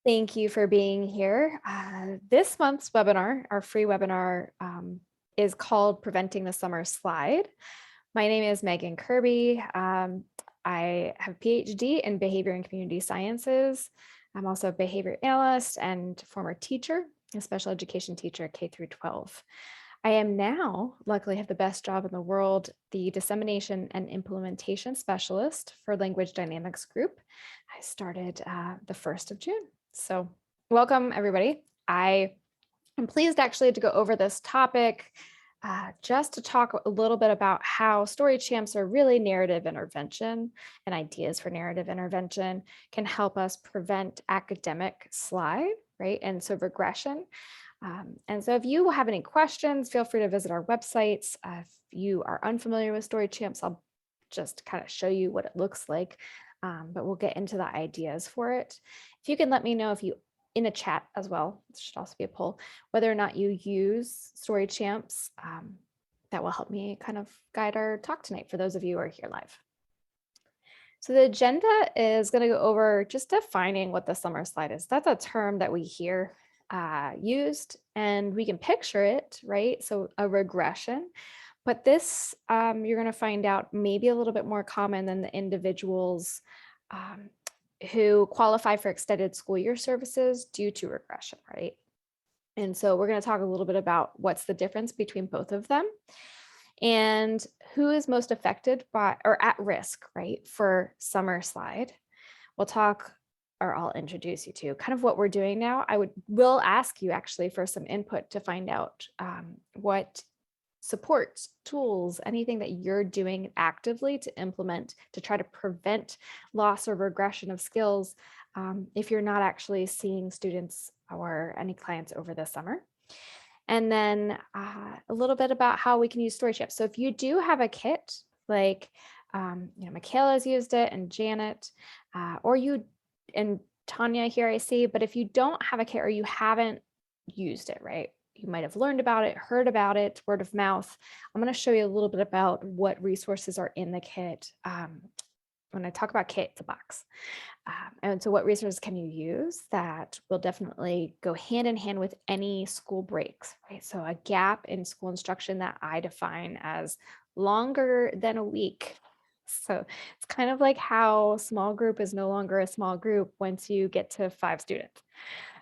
Thank you for being here. This month's webinar, our free webinar, is called Preventing the Summer Slide. My name is Megan Kirby. I have a PhD in behavior and community sciences. I'm also a behavior analyst and former teacher, a special education teacher, K through 12. I am now, luckily, have the best job in the world, the dissemination and implementation specialist for Language Dynamics Group. I started the 1st of June. So welcome, everybody. I am pleased actually to go over this topic just to talk a little bit about how story champs are really narrative intervention and ideas for narrative intervention can help us prevent academic slide, right? And so regression. And so if you have any questions, feel free to visit our websites. If you are unfamiliar with story champs, I'll just kind of show you what it looks like, but we'll get into the ideas for it. If you can let me know if you in a chat as well, this should also be a poll, whether or not you use story champs, that will help me kind of guide our talk tonight for those of you who are here live. So the agenda is going to go over just defining what the summer slide is. That's a term that we hear used and we can picture it, right? So a regression, but this you're going to find out maybe a little bit more common than the individuals who qualify for extended school year services due to regression, right? And so we're going to talk a little bit about what's the difference between both of them and who is most affected by or at risk, right, for summer slide. We'll talk, or I'll introduce you to kind of what we're doing now. will ask you actually for some input to find out what support tools, anything that you're doing actively to implement to try to prevent loss or regression of skills if you're not actually seeing students or any clients over the summer. And then a little bit about how we can use story champs. So if you do have a kit, like Michaela's used it and Janet, or you and Tanya here I see, but if you don't have a kit or you haven't used it, right? You might have learned about it, heard about it, word of mouth. I'm going to show you a little bit about what resources are in the kit. When I talk about kit, it's a box. And so what resources can you use that will definitely go hand in hand with any school breaks, right? So a gap in school instruction that I define as longer than a week. So it's kind of like how small group is no longer a small group once you get to 5 students.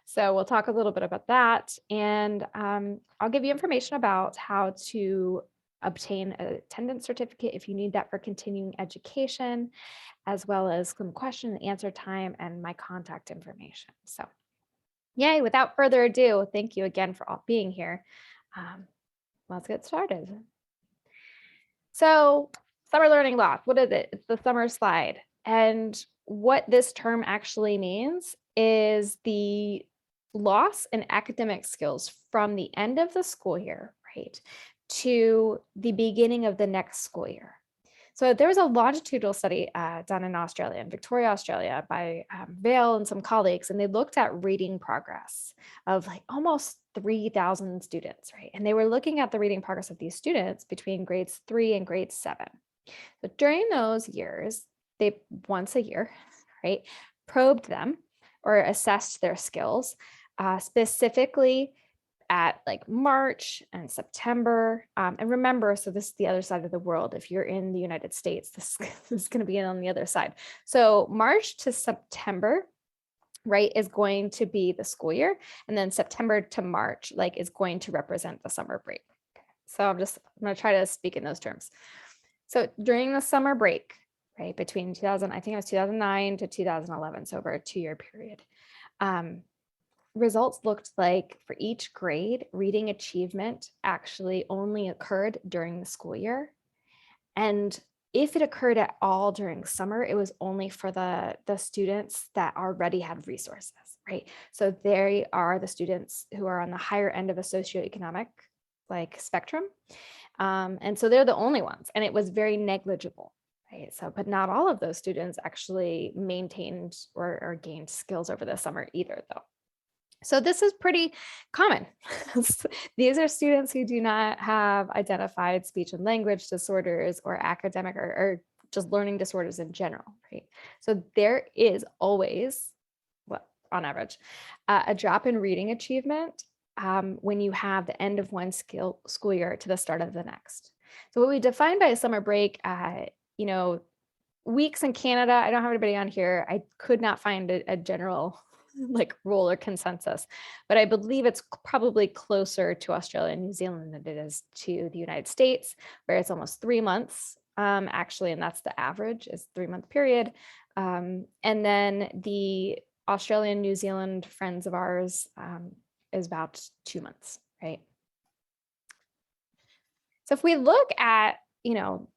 So we'll talk a little bit about that. And I'll give you information about how to obtain an attendance certificate if you need that for continuing education, as well as some question and answer time and my contact information. So yay, without further ado, thank you again for all being here. Let's get started. So summer learning loss, what is it? It's the summer slide. And what this term actually means is the loss in academic skills from the end of the school year, right, to the beginning of the next school year. So there was a longitudinal study done in Australia, in Victoria, Australia, by Vale and some colleagues, and they looked at reading progress of like almost 3,000 students, right? And they were looking at the reading progress of these students between grades 3 and grade 7. So during those years, they once a year, right, probed them or assessed their skills, specifically at like March and September. And remember, so this is the other side of the world. If you're in the United States, this is going to be on the other side. So March to September, right, is going to be the school year. And then September to March, like, is going to represent the summer break. So I'm going to try to speak in those terms. So during the summer break, right, between 2000, I think it was 2009 to 2011, so over a 2-year period, results looked like for each grade, reading achievement actually only occurred during the school year. And if it occurred at all during summer, it was only for the students that already had resources, right? So they are the students who are on the higher end of a socioeconomic like spectrum. And so they're the only ones, and it was very negligible, right? So, but not all of those students actually maintained or gained skills over the summer either, though. So this is pretty common. These are students who do not have identified speech and language disorders or academic or just learning disorders in general, right? So there is always, well, on average, a drop in reading achievement when you have the end of one school year to the start of the next. So what we define by a summer break, you know, weeks in Canada, I don't have anybody on here. I could not find a general like rule or consensus, but I believe it's probably closer to Australia and New Zealand than it is to the United States, where it's almost 3 months actually, and that's the average is 3-month period. And then the Australian, New Zealand friends of ours is about 2 months, right? So if we look at, you know,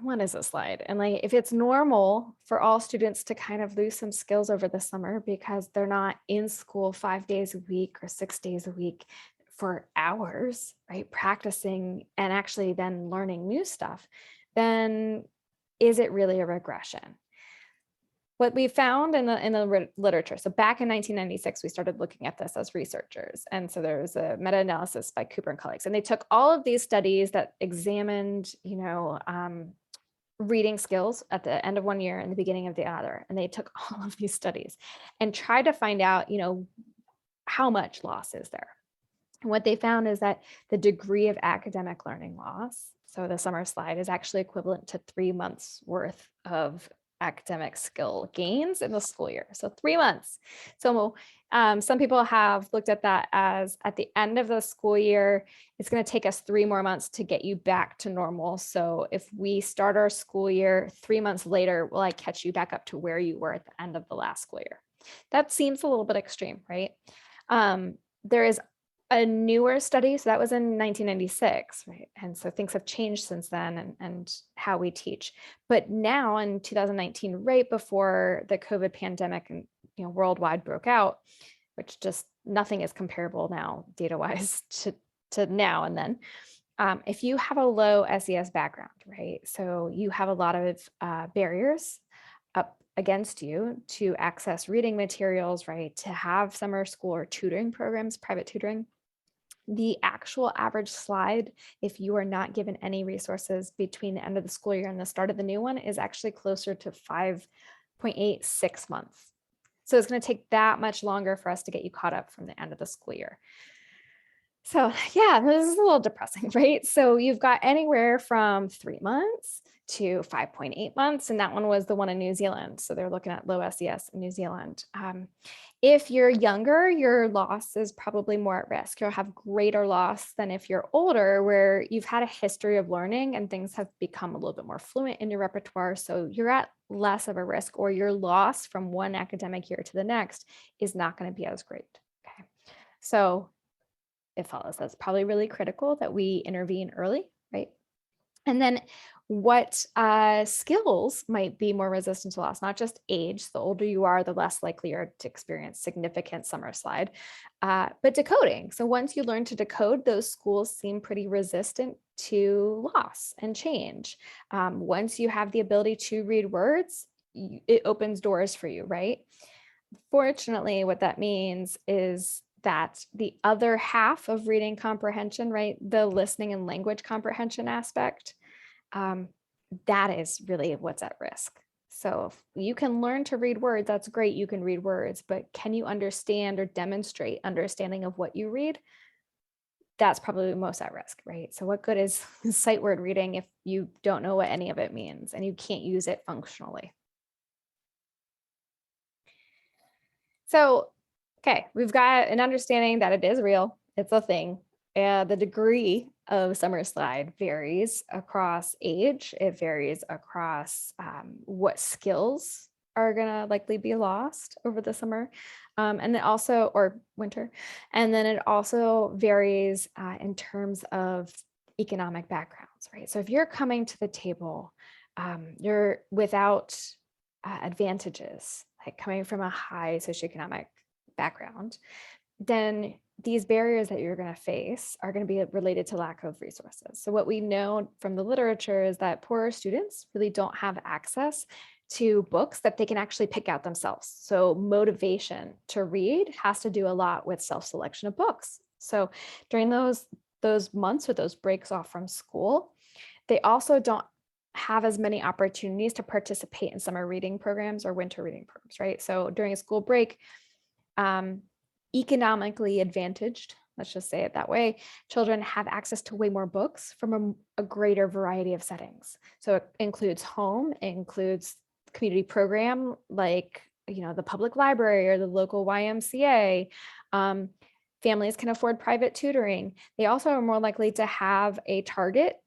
what is a slide? And like, if it's normal for all students to kind of lose some skills over the summer because they're not in school 5 days a week or 6 days a week for hours, right? Practicing and actually then learning new stuff, then is it really a regression? What we found in the literature, so back in 1996, we started looking at this as researchers. And so there was a meta-analysis by Cooper and colleagues, and they took all of these studies that examined, you know, reading skills at the end of one year and the beginning of the other. And they took all of these studies and tried to find out, you know, how much loss is there? And what they found is that the degree of academic learning loss, so the summer slide, is actually equivalent to 3 months worth of academic skill gains in the school year. So 3 months. So some people have looked at that as at the end of the school year, it's going to take us 3 more months to get you back to normal. So if we start our school year 3 months later, will I catch you back up to where you were at the end of the last school year? That seems a little bit extreme, right? There is a newer study, so that was in 1996, right? And so things have changed since then and how we teach. But now in 2019, right before the COVID pandemic and, you know, worldwide broke out, which just nothing is comparable now data-wise to now and then. If you have a low SES background, right? So you have a lot of barriers up against you to access reading materials, right? To have summer school or tutoring programs, private tutoring. The actual average slide, if you are not given any resources between the end of the school year and the start of the new one, is actually closer to 5.86 months. So it's going to take that much longer for us to get you caught up from the end of the school year. So yeah, this is a little depressing, right? So you've got anywhere from 3 months to 5.8 months. And that one was the one in New Zealand. So they're looking at low SES in New Zealand. If you're younger, your loss is probably more at risk. You'll have greater loss than if you're older, where you've had a history of learning and things have become a little bit more fluent in your repertoire. So you're at less of a risk, or your loss from one academic year to the next is not going to be as great. Okay. So it follows that's probably really critical that we intervene early, right? And then what skills might be more resistant to loss, not just age. The older you are, the less likely you're to experience significant summer slide, but decoding. So once you learn to decode, those schools seem pretty resistant to loss and change. Once you have the ability to read words, it opens doors for you, right? Fortunately, what that means is that the other half of reading comprehension, right, the listening and language comprehension aspect, that is really what's at risk. So if you can learn to read words, that's great, you can read words, but can you understand or demonstrate understanding of what you read? That's probably most at risk, right? So what good is sight word reading if you don't know what any of it means and you can't use it functionally? So, okay, we've got an understanding that it is real, it's a thing. The degree of summer slide varies across age. It varies across what skills are gonna likely be lost over the summer, and then also, or winter. And then it also varies in terms of economic backgrounds, right? So if you're coming to the table, you're without advantages, like coming from a high socioeconomic background, then these barriers that you're going to face are going to be related to lack of resources. So what we know from the literature is that poorer students really don't have access to books that they can actually pick out themselves. So motivation to read has to do a lot with self-selection of books. So during those months or those breaks off from school, they also don't have as many opportunities to participate in summer reading programs or winter reading programs, right? So during a school break, Economically advantaged, let's just say it that way, children have access to way more books from a greater variety of settings. So it includes home, it includes community program like, the public library or the local YMCA. Families can afford private tutoring. They also are more likely to have a Target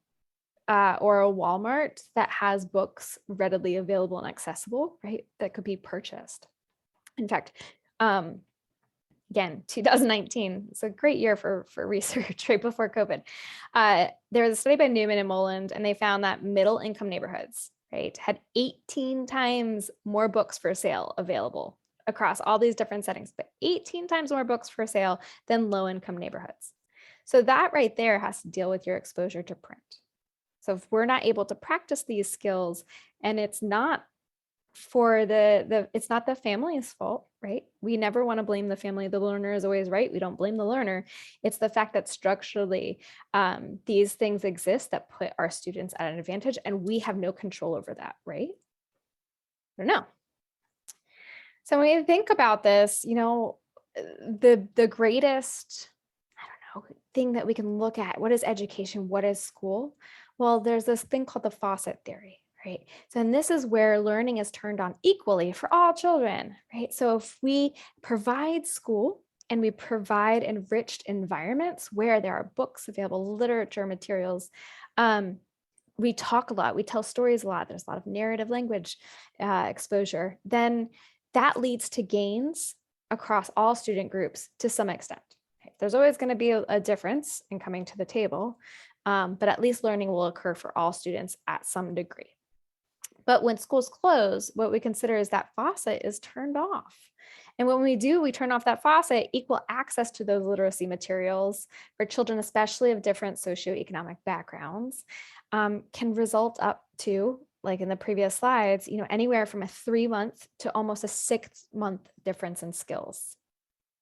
or a Walmart that has books readily available and accessible, right? That could be purchased. In fact, again, 2019, it's a great year for research right before COVID. There was a study by Newman and Moland, and they found that middle income neighborhoods, right, had 18 times more books for sale available across all these different settings, but 18 times more books for sale than low income neighborhoods. So that right there has to deal with your exposure to print. So if we're not able to practice these skills, and it's not for it's not the family's fault, right? We never want to blame the family. The learner is always right. We don't blame the learner. It's the fact that structurally these things exist that put our students at an advantage, and we have no control over that, right? I don't know. So when you think about this, the greatest, I don't know, thing that we can look at, what is education? What is school? Well, there's this thing called the faucet theory. Right. So, and this is where learning is turned on equally for all children, right? So if we provide school and we provide enriched environments where there are books available, literature, materials, we talk a lot, we tell stories a lot, there's a lot of narrative language exposure, then that leads to gains across all student groups to some extent. Right? There's always going to be a difference in coming to the table, but at least learning will occur for all students at some degree. But when schools close, what we consider is that faucet is turned off. And when we do, we turn off that faucet, equal access to those literacy materials for children, especially of different socioeconomic backgrounds, can result up to, like in the previous slides, anywhere from a 3-month to almost a 6-month difference in skills.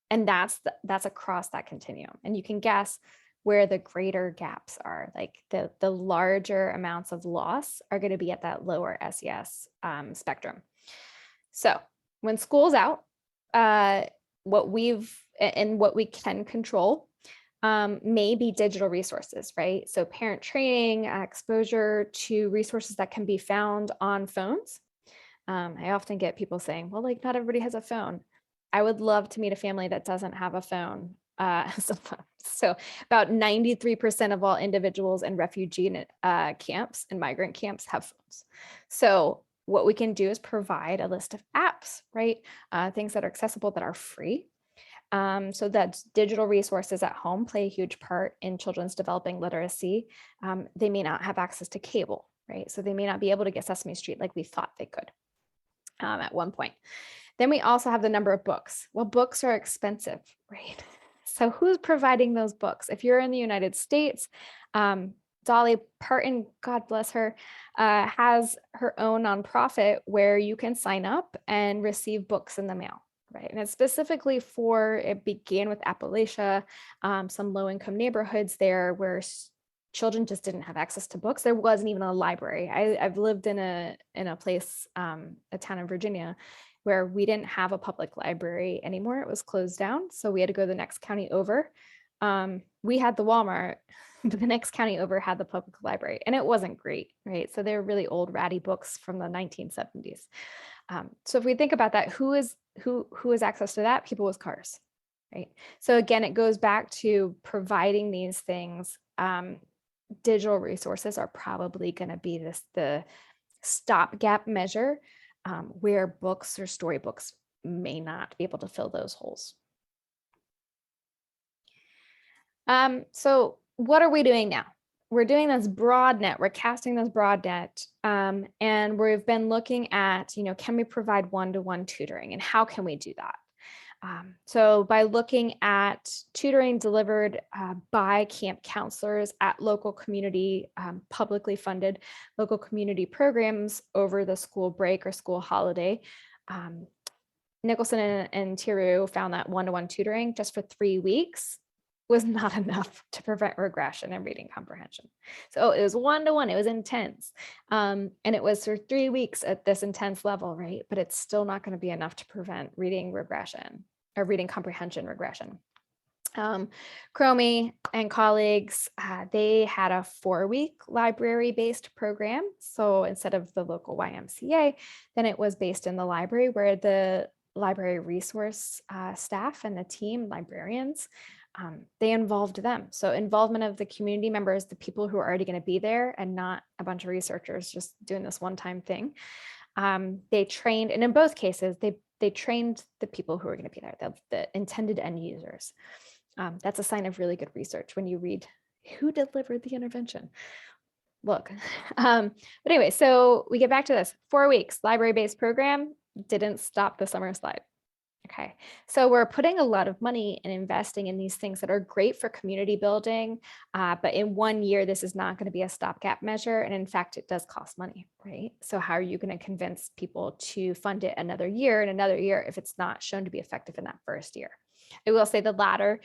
And that's across that continuum. And you can guess where the greater gaps are, like the larger amounts of loss are going to be at that lower SES spectrum. So when school's out, what we can control may be digital resources, right? So parent training, exposure to resources that can be found on phones. I often get people saying, well, like not everybody has a phone. I would love to meet a family that doesn't have a phone. So about 93% of all individuals in refugee camps and migrant camps have phones. So what we can do is provide a list of apps, right? Things that are accessible that are free. So that digital resources at home play a huge part in children's developing literacy. They may not have access to cable, right? So they may not be able to get Sesame Street like we thought they could at one point. Then we also have the number of books. Well, books are expensive, right? So who's providing those books? If you're in the United States, Dolly Parton, God bless her, has her own nonprofit where you can sign up and receive books in the mail, right? And it's specifically it began with Appalachia, some low-income neighborhoods there where children just didn't have access to books. There wasn't even a library. I've lived in a place, a town in Virginia, where we didn't have a public library anymore. It was closed down. So we had to go the next county over. We had the Walmart, but the next county over had the public library, and it wasn't great, right? So they were really old ratty books from the 1970s. So if we think about that, who has access to that? People with cars, right? So again, it goes back to providing these things. Digital resources are probably going to be the stopgap measure where books or storybooks may not be able to fill those holes. So what are we doing now? We're doing this broad net, we're casting this broad net, and we've been looking at, can we provide one-to-one tutoring, and how can we do that? So by looking at tutoring delivered by camp counselors at local community, publicly funded local community programs over the school break or school holiday, Nicholson and Tiru found that one-to-one tutoring just for 3 weeks was not enough to prevent regression in reading comprehension. So it was one-to-one, it was intense. And it was for 3 weeks at this intense level, right? But it's still not going to be enough to prevent reading regression. or reading comprehension regression. Cromie and colleagues, they had a 4-week library-based program. So instead of the local YMCA, then it was based in the library, where the library resource staff and the team, librarians, they involved them. So involvement of the community members, the people who are already going to be there, and not a bunch of researchers just doing this one-time thing. They trained, and in both cases, they trained the people who are going to be there, the intended end users. That's a sign of really good research when you read who delivered the intervention. Look, but anyway, so we get back to this 4 weeks library-based program didn't stop the summer slide. Okay, so we're putting a lot of money and investing in these things that are great for community building, but in 1 year, this is not going to be a stopgap measure. And in fact, it does cost money, right? So how are you going to convince people to fund it another year and another year if it's not shown to be effective in that first year? I will say the latter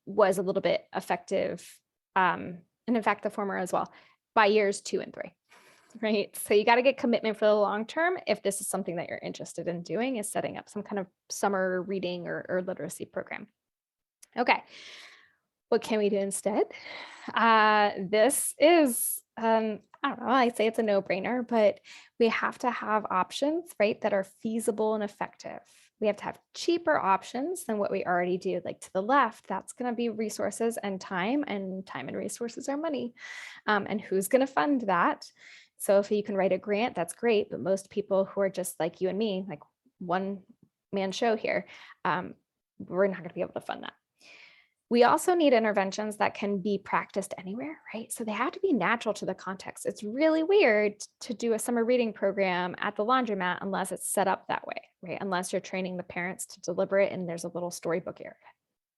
was a little bit effective, and in fact, the former as well, by years 2 and 3. Right. So you got to get commitment for the long term if this is something that you're interested in doing, is setting up some kind of summer reading or literacy program. Okay. What can we do instead? This is, I don't know, I say it's a no-brainer, but we have to have options, right, that are feasible and effective. We have to have cheaper options than what we already do. Like to the left, that's going to be resources and time and resources are money. And who's going to fund that? So if you can write a grant, that's great. But most people who are just like you and me, like one man show here, we're not going to be able to fund that. We also need interventions that can be practiced anywhere, right? So they have to be natural to the context. It's really weird to do a summer reading program at the laundromat unless it's set up that way, right? Unless you're training the parents to deliver it and there's a little storybook area.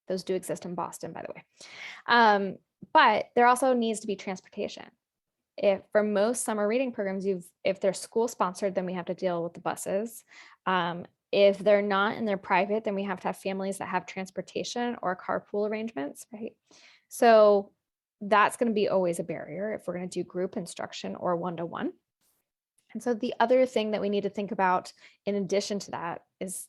Those do exist in Boston, by the way. But there also needs to be transportation. If for most summer reading programs, if they're school sponsored, then we have to deal with the buses. If they're not and they're private, then we have to have families that have transportation or carpool arrangements, right? So that's going to be always a barrier if we're going to do group instruction or one-to-one. And so the other thing that we need to think about in addition to that is,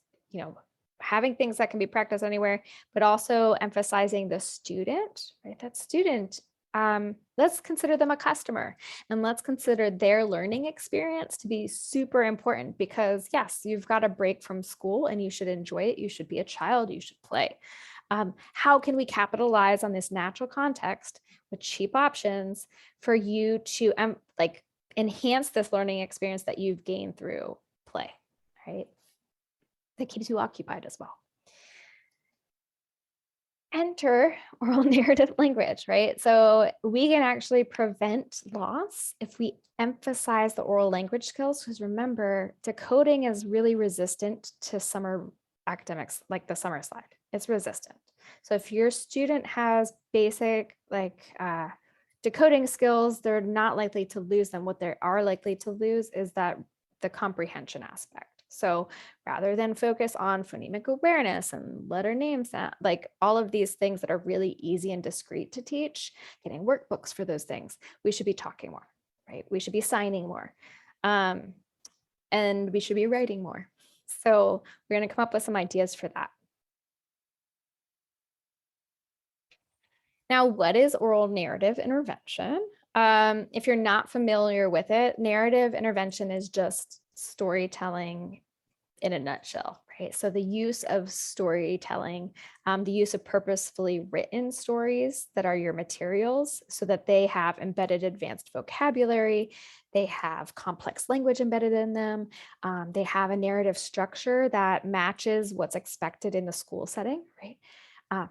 having things that can be practiced anywhere, but also emphasizing the student, right? That student, let's consider them a customer and let's consider their learning experience to be super important, because yes, you've got a break from school and you should enjoy it. You should be a child, you should play. How can we capitalize on this natural context with cheap options for you to enhance this learning experience that you've gained through play, right? That keeps you occupied as well. Enter oral narrative language, right? So we can actually prevent loss if we emphasize the oral language skills, because remember, decoding is really resistant to summer academics, like the summer slide. It's resistant. So if your student has basic decoding skills, they're not likely to lose them. What they are likely to lose is that the comprehension aspect. So rather than focus on phonemic awareness and letter names, like all of these things that are really easy and discrete to teach, getting workbooks for those things, we should be talking more, right? We should be signing more, and we should be writing more. So we're going to come up with some ideas for that. Now, what is oral narrative intervention? If you're not familiar with it, narrative intervention is just storytelling in a nutshell, right? So the use of storytelling, the use of purposefully written stories that are your materials so that they have embedded advanced vocabulary, they have complex language embedded in them, they have a narrative structure that matches what's expected in the school setting, right?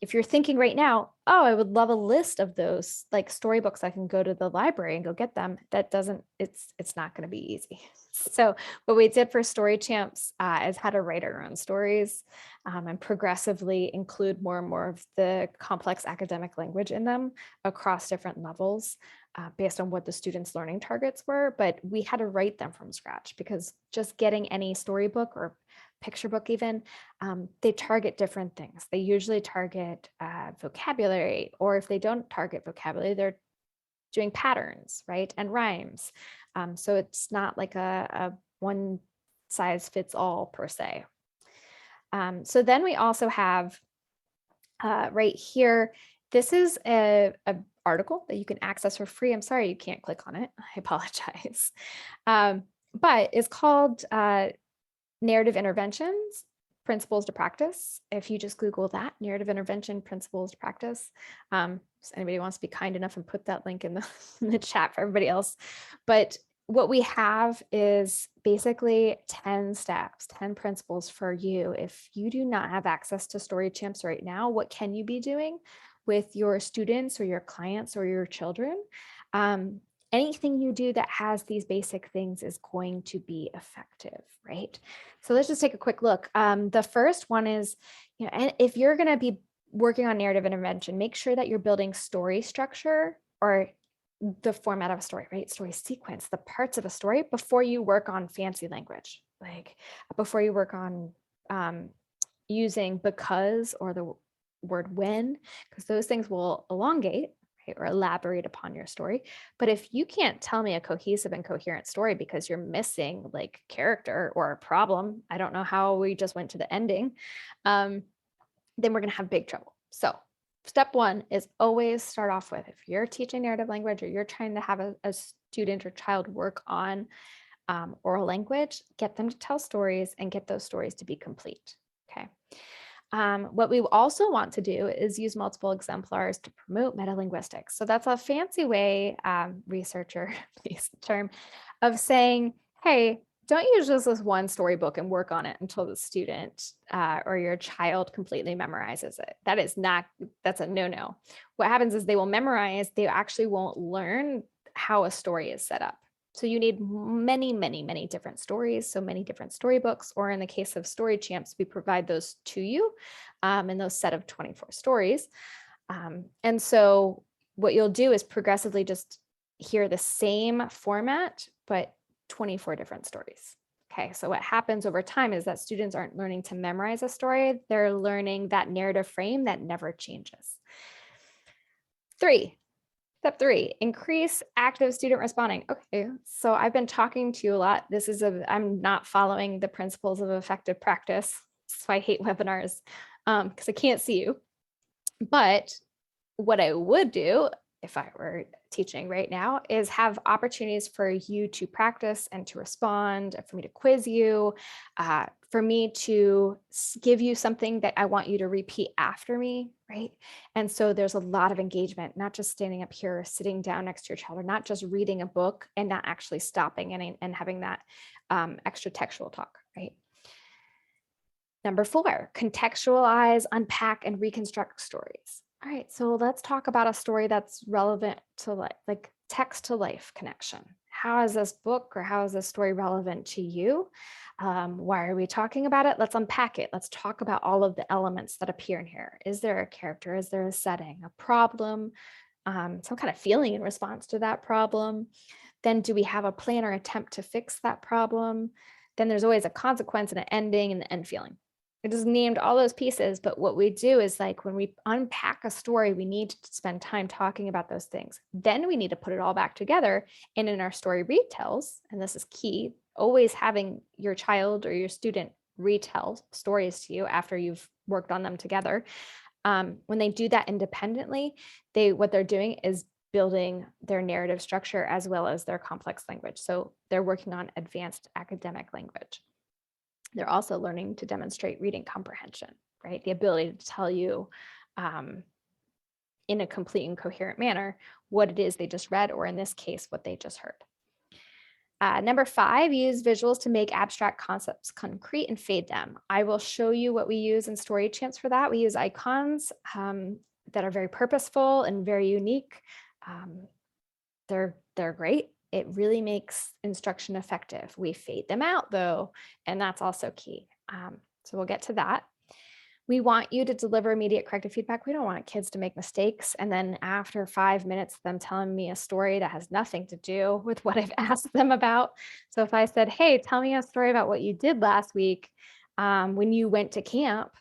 If you're thinking right now, oh, I would love a list of those like storybooks, I can go to the library and go get them. It's not going to be easy. So what we did for Story Champs is how to write our own stories and progressively include more and more of the complex academic language in them across different levels based on what the students' learning targets were. But we had to write them from scratch because just getting any storybook or picture book even, they target different things. They usually target vocabulary, or if they don't target vocabulary, they're doing patterns, right? And rhymes. So it's not like a one size fits all per se. So then we also have right here, this is a article that you can access for free. I'm sorry you can't click on it. I apologize. But it's called Narrative Interventions, Principles to Practice. If you just Google that, Narrative Intervention, Principles to Practice. If anybody wants to be kind enough and put that link in in the chat for everybody else. But what we have is basically 10 steps, 10 principles for you. If you do not have access to Story Champs right now, what can you be doing with your students or your clients or your children? Anything you do that has these basic things is going to be effective, right? So let's just take a quick look. The first one is, and if you're going to be working on narrative intervention, make sure that you're building story structure or the format of a story, right? Story sequence, the parts of a story before you work on fancy language, like before you work on using because or the word when, because those things will elongate, right, or elaborate upon your story. But if you can't tell me a cohesive and coherent story because you're missing like character or a problem, I don't know how we just went to the ending, then we're going to have big trouble. So step one is always start off with, if you're teaching narrative language or you're trying to have a student or child work on oral language, get them to tell stories and get those stories to be complete. Okay. What we also want to do is use multiple exemplars to promote metalinguistics. So that's a fancy way, researcher term, of saying, hey, don't use just this one storybook and work on it until the student or your child completely memorizes it. That's a no-no. What happens is they will memorize, they actually won't learn how a story is set up. So you need many, many, many different stories, so many different storybooks, or in the case of Story Champs, we provide those to you in those set of 24 stories. And so what you'll do is progressively just hear the same format, but 24 different stories. Okay, so what happens over time is that students aren't learning to memorize a story, they're learning that narrative frame that never changes. Step three, increase active student responding. Okay, so I've been talking to you a lot. I'm not following the principles of effective practice. So I hate webinars because I can't see you. But what I would do if I were teaching right now is have opportunities for you to practice and to respond, for me to quiz you, for me to give you something that I want you to repeat after me, right? And so there's a lot of engagement, not just standing up here, sitting down next to your child, or not just reading a book and not actually stopping and having that extra textual talk, right? Number 4, contextualize, unpack, and reconstruct stories. All right, so let's talk about a story that's relevant to like text to life connection. How is this book or how is this story relevant to you? Why are we talking about it? Let's unpack it. Let's talk about all of the elements that appear in here. Is there a character? Is there a setting, a problem, some kind of feeling in response to that problem? Then do we have a plan or attempt to fix that problem? Then there's always a consequence and an ending and the end feeling. It just named all those pieces, but what we do is like when we unpack a story, we need to spend time talking about those things. Then we need to put it all back together. And in our story retells, and this is key, always having your child or your student retell stories to you after you've worked on them together. When they do that independently, what they're doing is building their narrative structure as well as their complex language. So they're working on advanced academic language. They're also learning to demonstrate reading comprehension, right? The ability to tell you in a complete and coherent manner what it is they just read, or in this case, what they just heard. Number 5, use visuals to make abstract concepts concrete and fade them. I will show you what we use in Story Champs for that. We use icons that are very purposeful and very unique. They're great. It really makes instruction effective. We fade them out though, and that's also key. So we'll get to that. We want you to deliver immediate corrective feedback. We don't want kids to make mistakes. And then after 5 minutes, them telling me a story that has nothing to do with what I've asked them about. So if I said, hey, tell me a story about what you did last week when you went to camp,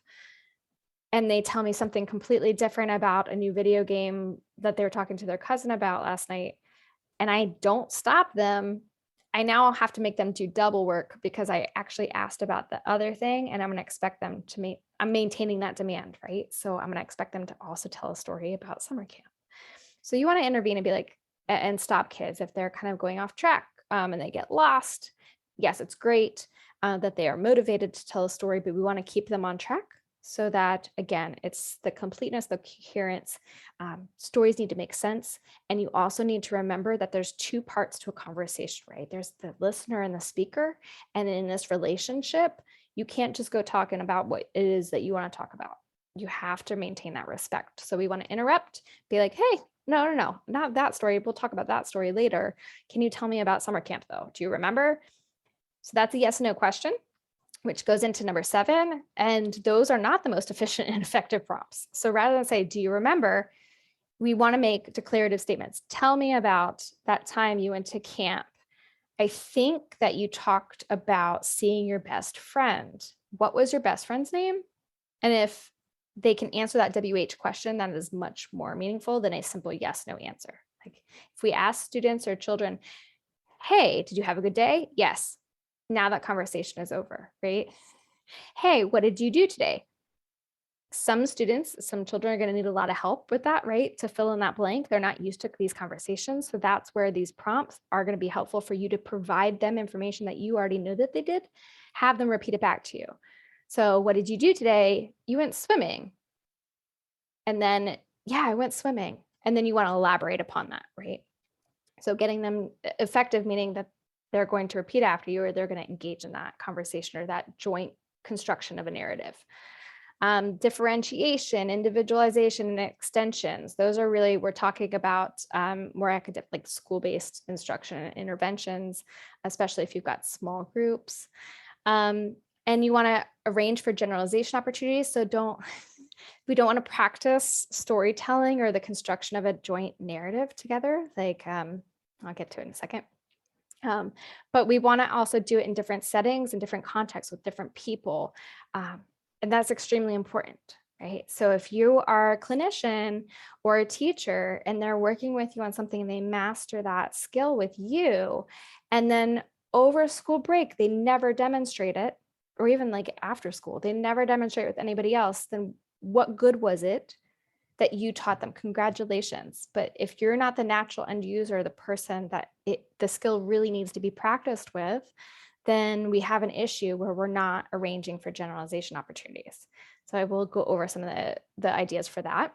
and they tell me something completely different about a new video game that they were talking to their cousin about last night, and I don't stop them, I now have to make them do double work because I actually asked about the other thing, and I'm going to expect them to meet, I'm maintaining that demand, right? So I'm going to expect them to also tell a story about summer camp. So you want to intervene and be like, and stop kids if they're kind of going off track and they get lost. Yes, it's great that they are motivated to tell a story, but we want to keep them on track so that, again, it's the completeness, the coherence. Stories need to make sense. And you also need to remember that there's two parts to a conversation, right? There's the listener and the speaker. And in this relationship, you can't just go talking about what it is that you want to talk about. You have to maintain that respect. So we want to interrupt, be like, hey, no, not that story. We'll talk about that story later. Can you tell me about summer camp though? Do you remember? So that's a yes/no question, which goes into number 7. And those are not the most efficient and effective prompts. So rather than say, do you remember? We want to make declarative statements. Tell me about that time you went to camp. I think that you talked about seeing your best friend. What was your best friend's name? And if they can answer that WH question, that is much more meaningful than a simple yes/no answer. Like if we ask students or children, hey, did you have a good day? Yes. Now that conversation is over, right? Hey, what did you do today? Some students, some children are going to need a lot of help with that, right? To fill in that blank. They're not used to these conversations. So that's where these prompts are going to be helpful for you to provide them information that you already know that they did, have them repeat it back to you. So what did you do today? You went swimming. And then, yeah, I went swimming. And then you want to elaborate upon that, right? So getting them effective, meaning that they're going to repeat after you or they're going to engage in that conversation or that joint construction of a narrative. Differentiation, individualization, and extensions. Those are really, we're talking about more academic, like school-based instruction and interventions, especially if you've got small groups. And you want to arrange for generalization opportunities. So we don't want to practice storytelling or the construction of a joint narrative together. Like, I'll get to it in a second. But we want to also do it in different settings and different contexts with different people. And that's extremely important, right? So if you are a clinician or a teacher and they're working with you on something and they master that skill with you, and then over school break, they never demonstrate it, or even like after school, they never demonstrate it with anybody else, then what good was it that you taught them? Congratulations. But if you're not the natural end user, the person that the skill really needs to be practiced with, then we have an issue where we're not arranging for generalization opportunities. So I will go over some of the ideas for that.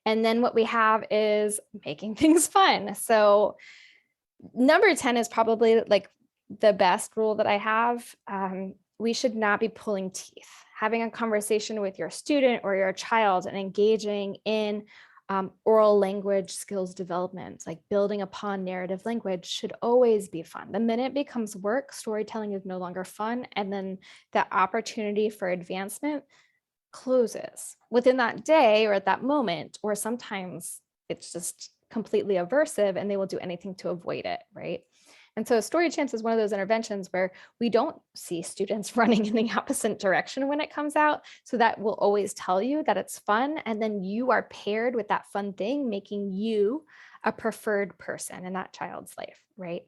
And then what we have is making things fun. So number 10 is probably like the best rule that I have. We should not be pulling teeth. Having a conversation with your student or your child and engaging in oral language skills development, like building upon narrative language, should always be fun. The minute it becomes work, storytelling is no longer fun. And then the opportunity for advancement closes within that day or at that moment, or sometimes it's just completely aversive and they will do anything to avoid it, right? And so story chance is one of those interventions where we don't see students running in the opposite direction when it comes out. So that will always tell you that it's fun. And then you are paired with that fun thing, making you a preferred person in that child's life, right?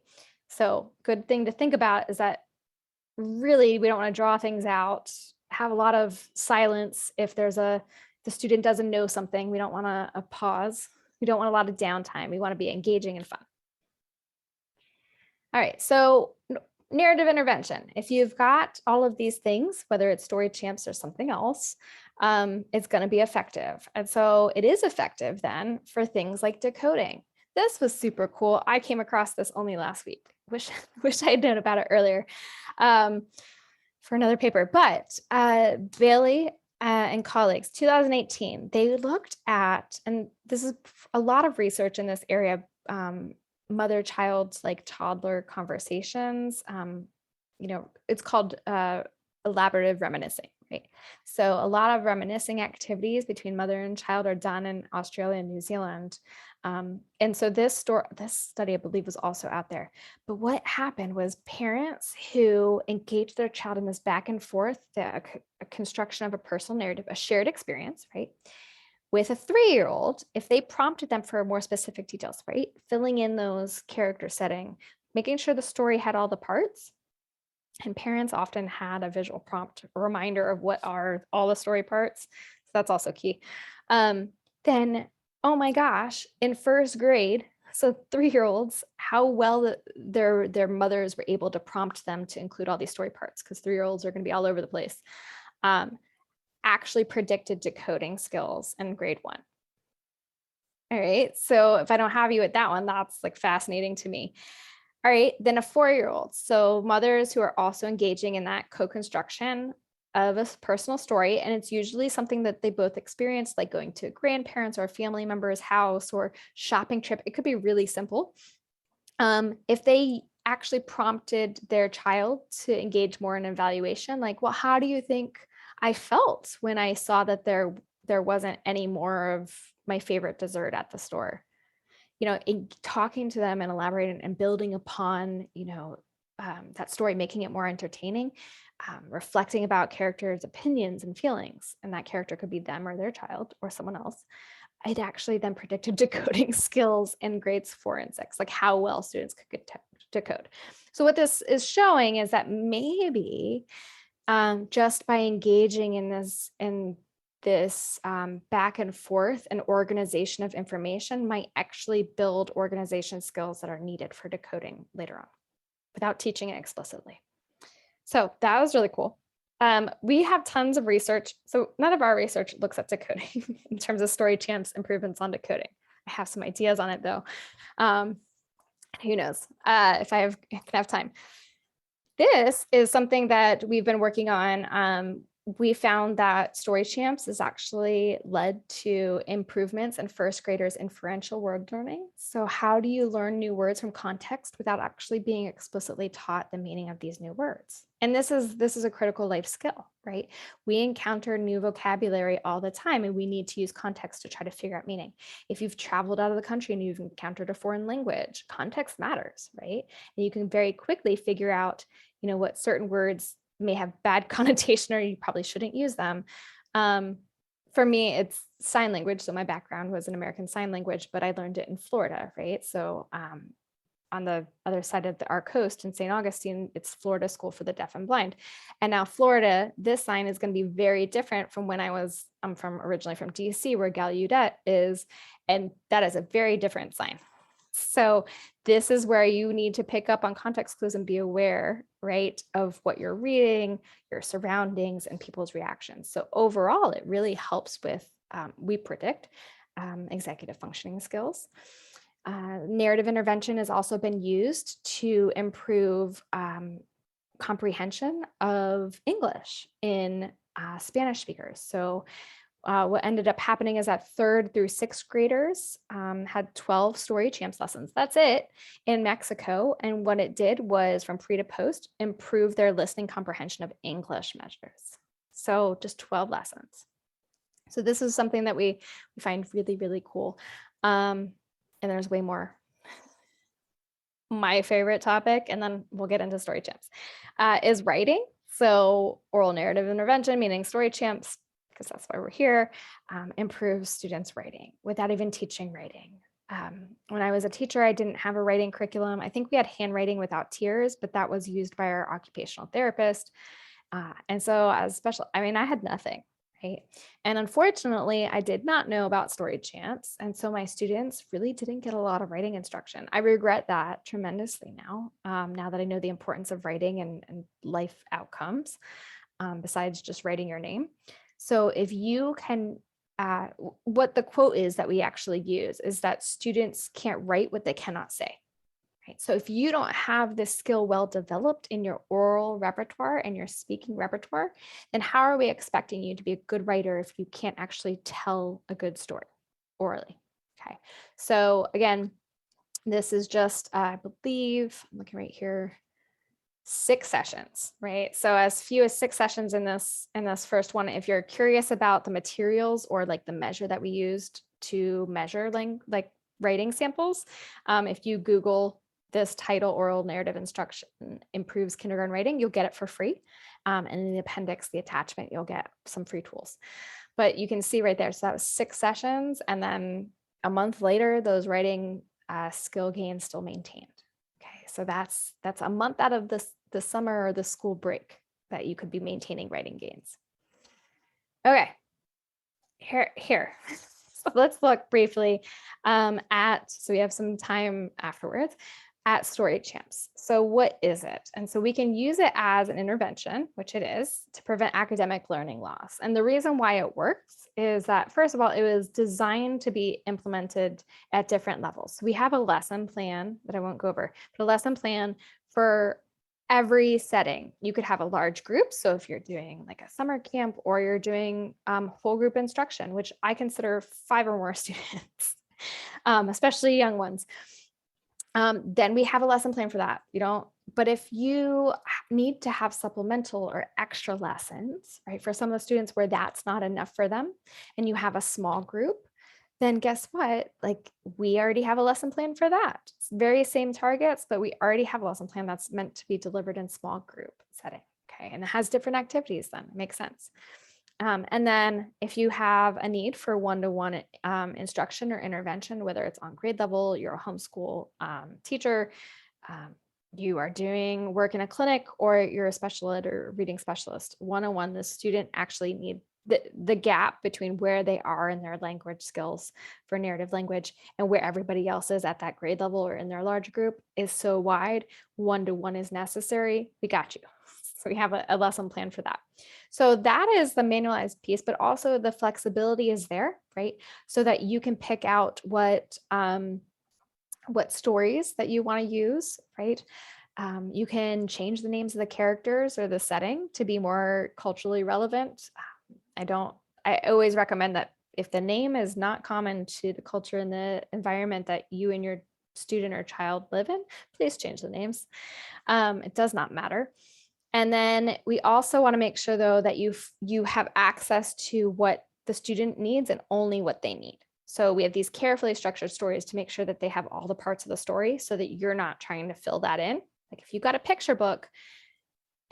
So good thing to think about is that really we don't want to draw things out, have a lot of silence. If the student doesn't know something, we don't want a pause. We don't want a lot of downtime. We want to be engaging and fun. All right, so narrative intervention. If you've got all of these things, whether it's story champs or something else, it's going to be effective. And so it is effective then for things like decoding. This was super cool. I came across this only last week. Wish I had known about it earlier for another paper. But Bailey and colleagues, 2018, they looked at, and this is a lot of research in this area, mother-child, like toddler conversations. It's called elaborative reminiscing, right? So a lot of reminiscing activities between mother and child are done in Australia and New Zealand. And so this study, I believe, was also out there. But what happened was parents who engaged their child in this back and forth, a construction of a personal narrative, a shared experience, right? With a 3-year-old, if they prompted them for more specific details, right? Filling in those character setting, making sure the story had all the parts. And parents often had a visual prompt reminder of what are all the story parts. So that's also key. Then, oh my gosh, in first grade, so 3-year-olds, how well their mothers were able to prompt them to include all these story parts, because 3-year-olds are going to be all over the place, actually predicted decoding skills in grade 1. All right, so if I don't have you at that one, that's like fascinating to me. All right, then a 4-year-old. So mothers who are also engaging in that co-construction of a personal story. And it's usually something that they both experience, like going to a grandparents or a family member's house or shopping trip. It could be really simple. If they actually prompted their child to engage more in evaluation, like, well, how do you think I felt when I saw that there wasn't any more of my favorite dessert at the store? In talking to them and elaborating and building upon, that story, making it more entertaining, reflecting about characters' opinions and feelings. And that character could be them or their child or someone else. It actually then predicted decoding skills in grades 4 and 6, like how well students could decode. So what this is showing is that maybe just by engaging in this back and forth and organization of information might actually build organization skills that are needed for decoding later on without teaching it explicitly. So that was really cool. We have tons of research. So none of our research looks at decoding in terms of Story Champ's improvements on decoding. I have some ideas on it though. Who knows if I can have time. This is something that we've been working on. We found that Story Champs has actually led to improvements in first graders' inferential word learning. So how do you learn new words from context without actually being explicitly taught the meaning of these new words? And this is a critical life skill, right? We encounter new vocabulary all the time, and we need to use context to try to figure out meaning. If you've traveled out of the country and you've encountered a foreign language, context matters, right? And you can very quickly figure out, what certain words may have bad connotation or you probably shouldn't use them. For me, it's sign language. So my background was in American Sign Language, but I learned it in Florida, right? So on the other side of our coast in St. Augustine, it's Florida School for the Deaf and Blind. And now Florida, this sign is going to be very different from when I'm originally from DC, where Gallaudet is, and that is a very different sign. So this is where you need to pick up on context clues and be aware, right, of what you're reading, your surroundings, and people's reactions. So overall, it really helps with, we predict, executive functioning skills. Narrative intervention has also been used to improve comprehension of English in Spanish speakers. So what ended up happening is that 3rd through 6th graders had 12 Story Champs lessons. That's it in Mexico. And what it did was, from pre to post, improve their listening comprehension of English measures. So just 12 lessons. So this is something that we find really, really cool. And there's way more. My favorite topic, and then we'll get into Story Champs, is writing. So oral narrative intervention, meaning Story Champs, because that's why we're here, improves students' writing without even teaching writing. When I was a teacher, I didn't have a writing curriculum. I think we had handwriting without tears, but that was used by our occupational therapist. And so as special, I had nothing, right? And unfortunately, I did not know about Story Champs. And so my students really didn't get a lot of writing instruction. I regret that tremendously now, now that I know the importance of writing and life outcomes, besides just writing your name. So if you can, what the quote is that we actually use is that students can't write what they cannot say. Right? So if you don't have this skill well developed in your oral repertoire and your speaking repertoire, then how are we expecting you to be a good writer if you can't actually tell a good story orally? Okay. So again, this is just, I believe, I'm looking right here, 6 sessions, right? So as few as 6 sessions in this first one. If you're curious about the materials or like the measure that we used to measure like writing samples, if you Google this title, oral narrative instruction improves kindergarten writing, you'll get it for free. And in the appendix, the attachment, you'll get some free tools. But you can see right there, so that was 6 sessions. And then a month later, those writing skill gains still maintained. Okay, so that's a month out of the summer or the school break that you could be maintaining writing gains. Okay, here. So let's look briefly so we have some time afterwards, at Story Champs. So what is it? And so we can use it as an intervention, which it is, to prevent academic learning loss. And the reason why it works is that, first of all, it was designed to be implemented at different levels. So we have a lesson plan that I won't go over, but a lesson plan for every setting. You could have a large group. So if you're doing like a summer camp, or you're doing whole group instruction, which I consider 5 or more students, especially young ones, then we have a lesson plan for that. But if you need to have supplemental or extra lessons, right, for some of the students where that's not enough for them, and you have a small group, then guess what? Like, we already have a lesson plan for that. It's very same targets, but we already have a lesson plan that's meant to be delivered in small group setting. Okay. And it has different activities then. It makes sense. And then if you have a need for one-to-one instruction or intervention, whether it's on grade level, you're a homeschool teacher, you are doing work in a clinic, or you're a special ed or reading specialist, one-on-one, the student actually needs the gap between where they are in their language skills for narrative language and where everybody else is at that grade level or in their large group is so wide. One-to-one is necessary. We got you. So we have a lesson plan for that. So that is the manualized piece, but also the flexibility is there, right? So that you can pick out what stories that you want to use, right? You can change the names of the characters or the setting to be more culturally relevant. I always recommend that if the name is not common to the culture and the environment that you and your student or child live in, please change the names. It does not matter. And then we also want to make sure, though, that you have access to what the student needs and only what they need. So we have these carefully structured stories to make sure that they have all the parts of the story so that you're not trying to fill that in. Like if you got a picture book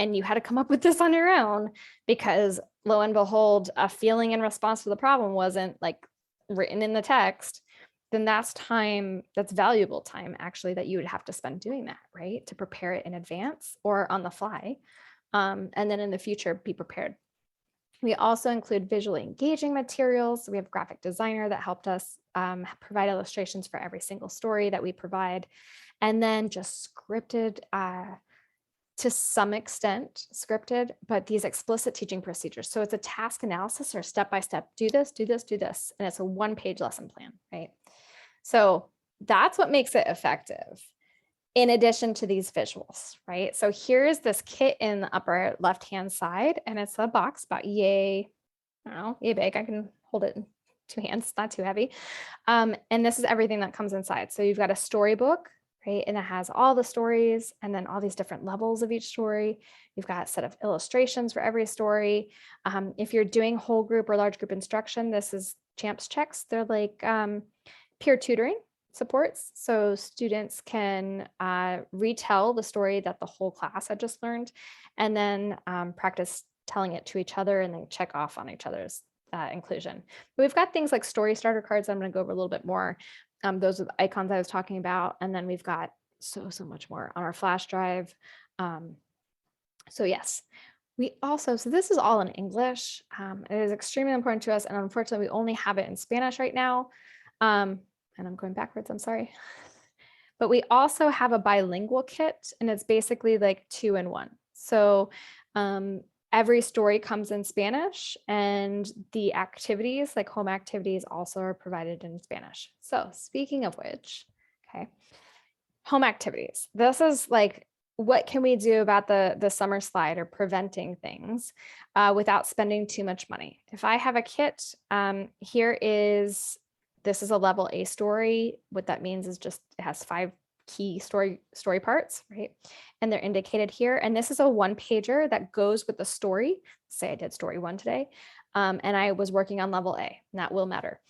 and you had to come up with this on your own because lo and behold, a feeling in response to the problem wasn't like written in the text, then that's valuable time actually that you would have to spend doing that, right? To prepare it in advance or on the fly. And then in the future, be prepared. We also include visually engaging materials. We have a graphic designer that helped us provide illustrations for every single story that we provide. And then just scripted, to some extent scripted, but these explicit teaching procedures. So it's a task analysis or step-by-step, do this, do this, do this. And it's a 1-page lesson plan, right? So that's what makes it effective, in addition to these visuals, right? So here's this kit in the upper left-hand side, and it's a box about yay big. I can hold it in 2 hands, it's not too heavy. And this is everything that comes inside. So you've got a storybook, right? And it has all the stories and then all these different levels of each story. You've got a set of illustrations for every story. If you're doing whole group or large group instruction, this is Champs checks. They're like peer tutoring supports. So students can retell the story that the whole class had just learned, and then practice telling it to each other and then check off on each other's inclusion. But we've got things like story starter cards. I'm going to go over a little bit more. Those are the icons I was talking about. And then we've got so much more on our flash drive. So yes, so this is all in English. It is extremely important to us. And unfortunately, we only have it in Spanish right now. And I'm going backwards, I'm sorry. But we also have a bilingual kit, and it's basically like 2-in-1. So every story comes in Spanish, and the activities, like home activities, also are provided in Spanish. So speaking of which, okay, home activities. This is like, what can we do about the summer slide or preventing things without spending too much money? If I have a kit, this is a level A story. What that means is just it has 5 key story parts, right? And they're indicated here. And this is a 1-pager that goes with the story. Say I did story 1 today, and I was working on level A, and that will matter.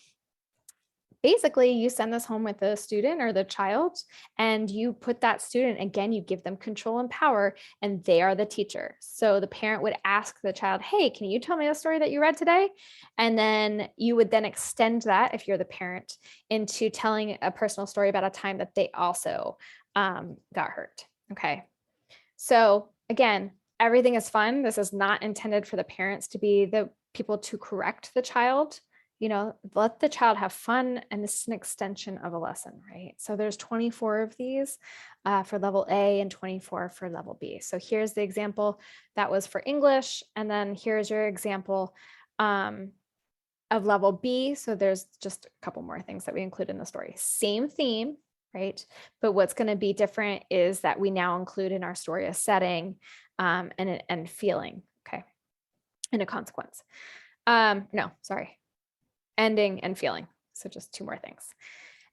Basically, you send this home with the student or the child, and you put that student, again, you give them control and power, and they are the teacher. So the parent would ask the child, hey, can you tell me the story that you read today? And then you would then extend that, if you're the parent, into telling a personal story about a time that they also got hurt. Okay. So again, everything is fun. This is not intended for the parents to be the people to correct the child. Let the child have fun. And this is an extension of a lesson, right? So there's 24 of these for level A and 24 for level B. So here's the example that was for English. And then here's your example of level B. So there's just a couple more things that we include in the story. Same theme, right? But what's going to be different is that we now include in our story a setting and feeling, okay, and a consequence. No, sorry, ending and feeling. So just two more things.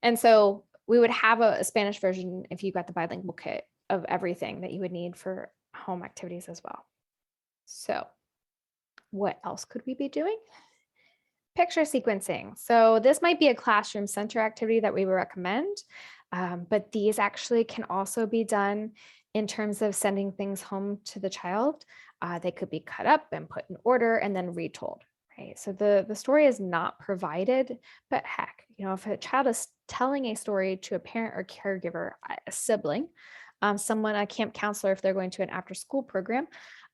And so we would have a Spanish version if you got the bilingual kit of everything that you would need for home activities as well. So what else could we be doing? Picture sequencing. So this might be a classroom center activity that we would recommend, but these actually can also be done in terms of sending things home to the child. They could be cut up and put in order and then retold, right? So the story is not provided, but heck, if a child is telling a story to a parent or caregiver, a sibling, a camp counselor, if they're going to an after school program,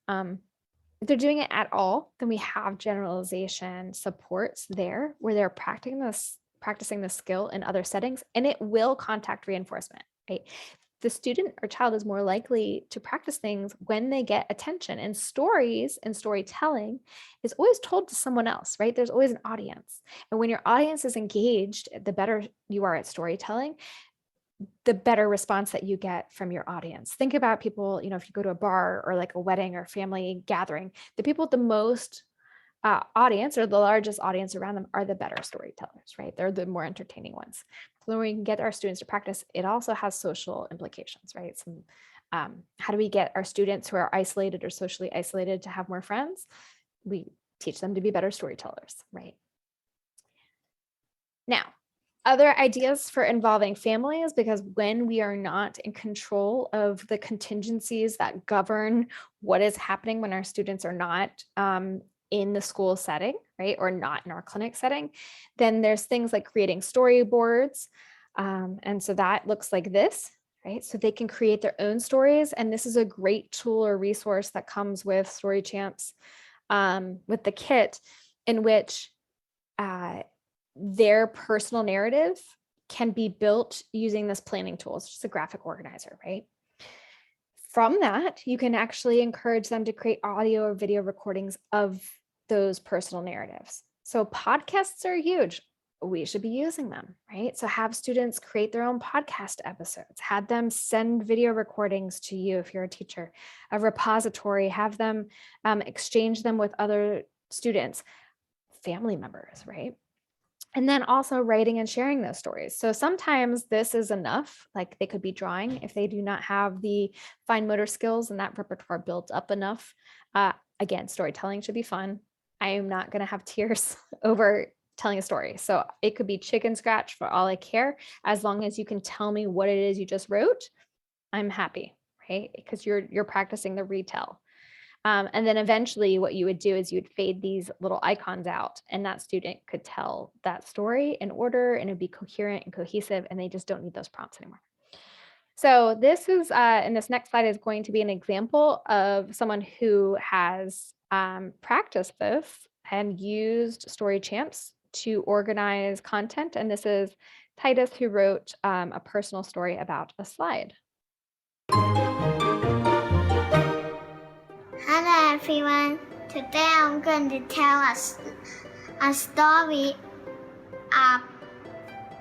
if they're doing it at all, then we have generalization supports there where they're practicing the skill in other settings, and it will contact reinforcement, right? The student or child is more likely to practice things when they get attention. And stories and storytelling is always told to someone else, right? There's always an audience. And when your audience is engaged, the better you are at storytelling, the better response that you get from your audience. Think about people, if you go to a bar or like a wedding or family gathering, the people with the most audience or the largest audience around them are the better storytellers, right? They're the more entertaining ones. So when we can get our students to practice, it also has social implications, right? How do we get our students who are isolated or socially isolated to have more friends? We teach them to be better storytellers, right? Now, other ideas for involving families, because when we are not in control of the contingencies that govern what is happening when our students are not in the school setting, right, or not in our clinic setting, then there's things like creating storyboards. And so that looks like this, right? So they can create their own stories. And this is a great tool or resource that comes with Story Champs with the kit, in which their personal narrative can be built using this planning tool. It's just a graphic organizer, right? From that, you can actually encourage them to create audio or video recordings of those personal narratives. So podcasts are huge. We should be using them, right? So have students create their own podcast episodes, have them send video recordings to you if you're a teacher, a repository, have them exchange them with other students, family members, right? And then also writing and sharing those stories. So sometimes this is enough, like they could be drawing if they do not have the fine motor skills and that repertoire built up enough. Again, storytelling should be fun. I am not going to have tears over telling a story. So it could be chicken scratch for all I care. As long as you can tell me what it is you just wrote, I'm happy, right? Because you're practicing the retell. And then eventually what you would do is you would fade these little icons out, and that student could tell that story in order and it'd be coherent and cohesive, and they just don't need those prompts anymore. So this is, in this next slide is going to be an example of someone who has practiced this and used Story Champs to organize content. And this is Titus, who wrote a personal story about a slide. Hello everyone, today I'm going to tell us a story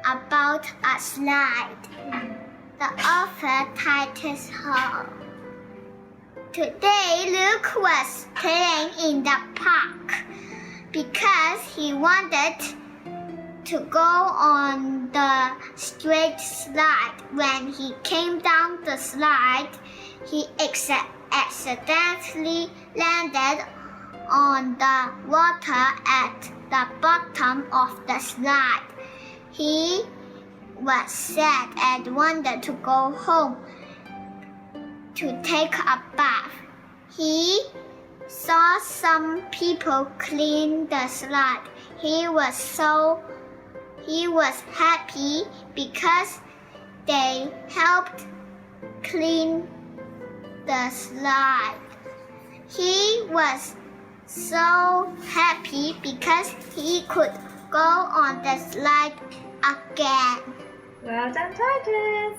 about a slide. The author Titus Hall. Today Luke was playing in the park because he wanted to go on the straight slide. When he came down the slide, he accidentally landed on the water at the bottom of the slide. He was sad and wanted to go home to take a bath. He saw some people clean the slide. He was happy because they helped clean the slide. He was so happy because he could go on the slide again. Well done, Titus.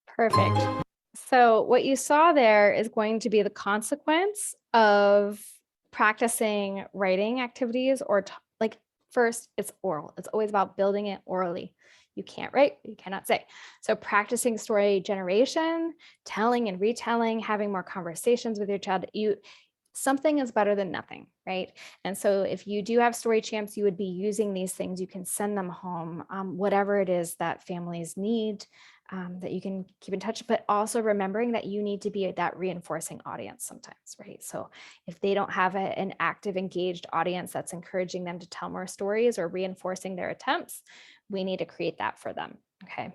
Perfect. So what you saw there is going to be the consequence of practicing writing activities or like first it's oral. It's always about building it orally. You can't write, you cannot say. So practicing story generation, telling and retelling, having more conversations with your child, something is better than nothing, right? And so if you do have story champs, you would be using these things. You can send them home, whatever it is that families need, that you can keep in touch, but also remembering that you need to be that reinforcing audience sometimes, right? So if they don't have an active, engaged audience that's encouraging them to tell more stories or reinforcing their attempts, we need to create that for them, okay?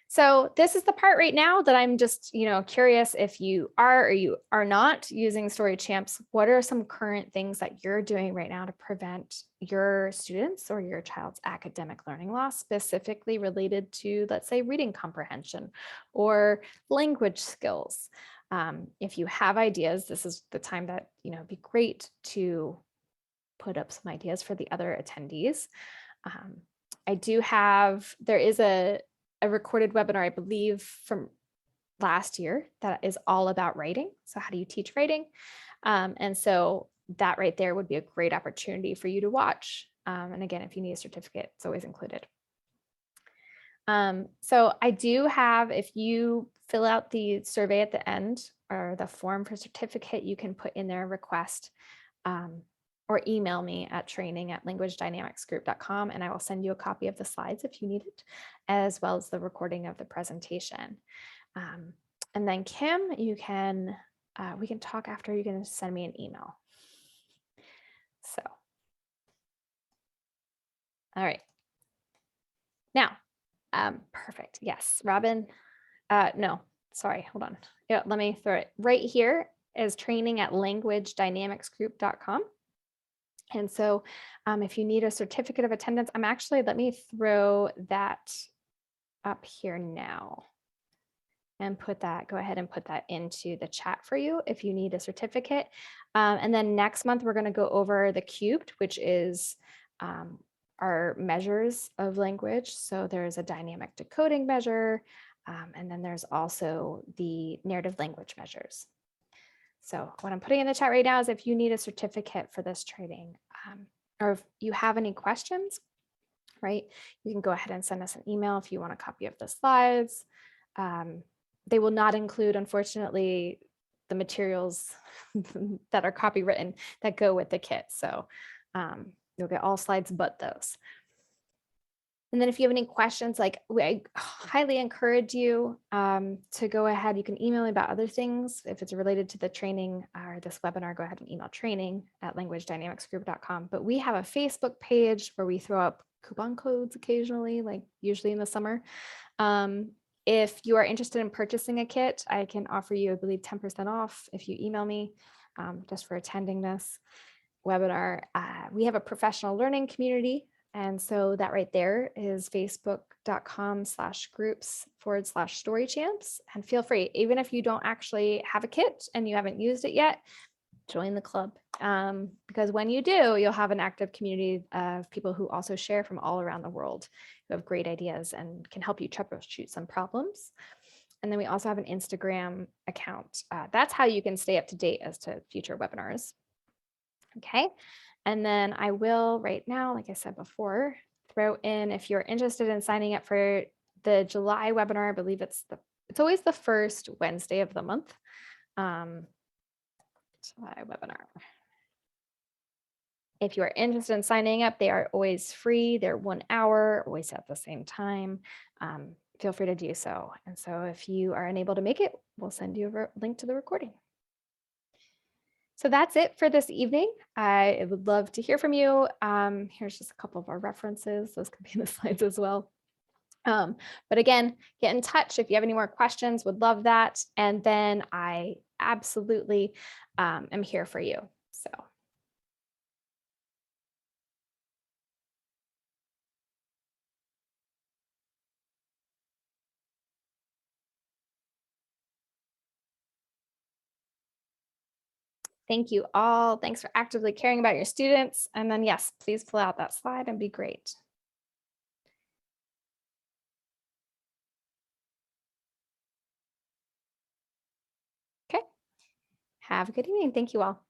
So this is the part right now that I'm just, curious if you are or you are not using Story Champs. What are some current things that you're doing right now to prevent your students or your child's academic learning loss, specifically related to, let's say, reading comprehension or language skills? If you have ideas, this is the time that, it'd be great to put up some ideas for the other attendees. There is a recorded webinar, I believe, from last year that is all about writing. So how do you teach writing? And so that right there would be a great opportunity for you to watch. And again, if you need a certificate, it's always included. So I do have, if you fill out the survey at the end or the form for certificate, you can put in their request or email me at training@languagedynamicsgroup.com, and I will send you a copy of the slides if you need it, as well as the recording of the presentation. And then Kim, we can talk after. You can send me an email. So, all right. Now, perfect. Yes, Robin. No, sorry, hold on. Yeah, let me throw it right here is training@languagedynamicsgroup.com. And so if you need a certificate of attendance, let me throw that up here now and go ahead and put that into the chat for you if you need a certificate. And then next month, we're going to go over the cubed, which is our measures of language. So there's a dynamic decoding measure, and then there's also the narrative language measures. So what I'm putting in the chat right now is if you need a certificate for this training, or if you have any questions, right, you can go ahead and send us an email if you want a copy of the slides. They will not include, unfortunately, the materials that are copywritten that go with the kit. So you'll get all slides but those. And then if you have any questions, I highly encourage you to go ahead. You can email me about other things. If it's related to the training or this webinar, go ahead and email training@languagedynamicsgroup.com. But we have a Facebook page where we throw up coupon codes occasionally, like usually in the summer. If you are interested in purchasing a kit, I can offer you, I believe, 10% off if you email me just for attending this webinar. We have a professional learning community. And so that right there is facebook.com/groups/storychamps. And feel free, even if you don't actually have a kit and you haven't used it yet, join the club. Because when you do, you'll have an active community of people who also share from all around the world, who have great ideas and can help you troubleshoot some problems. And then we also have an Instagram account. That's how you can stay up to date as to future webinars. Okay. And then I will right now, like I said before, throw in, if you're interested in signing up for the July webinar, I believe it's always the first Wednesday of the month. July webinar. If you are interested in signing up, they are always free. They're 1 hour, always at the same time. Feel free to do so. And so if you are unable to make it, we'll send you a link to the recording. So that's it for this evening. I would love to hear from you. Here's just a couple of our references. Those could be in the slides as well. But again, get in touch if you have any more questions, would love that. And then I absolutely am here for you. So. Thank you all. Thanks for actively caring about your students. And then yes, please fill out that slide and be great. Okay. Have a good evening. Thank you all.